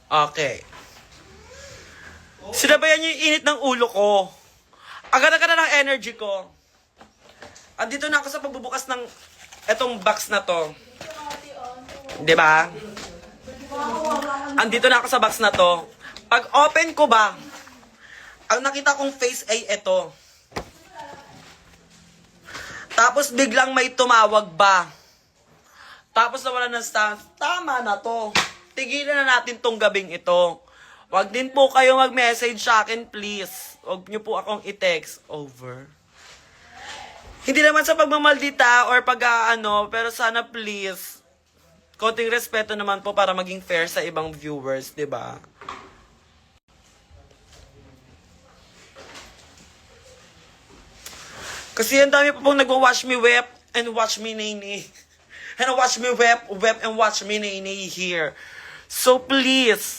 Okay. Sinabayan niyo yung init ng ulo ko. Agad-agad na ng energy ko. Andito na ako sa pagbubukas ng etong box na to. Diba? Andito na ako sa box na to. Pag open ko ba, ang nakita kong face ay ito. Tapos biglang may tumawag ba. Tapos nawala ng stance. Tama na to. Tigilan na natin tong gabing ito. Wag din po kayo mag-message sa akin, please. Wag niyo po akong i-text. Over. Hindi naman sa pagmamaldita or pero sana please, konting respeto naman po para maging fair sa ibang viewers, di ba? Kasi ang dami pa pong nagwa-watch me wep and watch me nini. And watch me wep and watch me nini here. So please,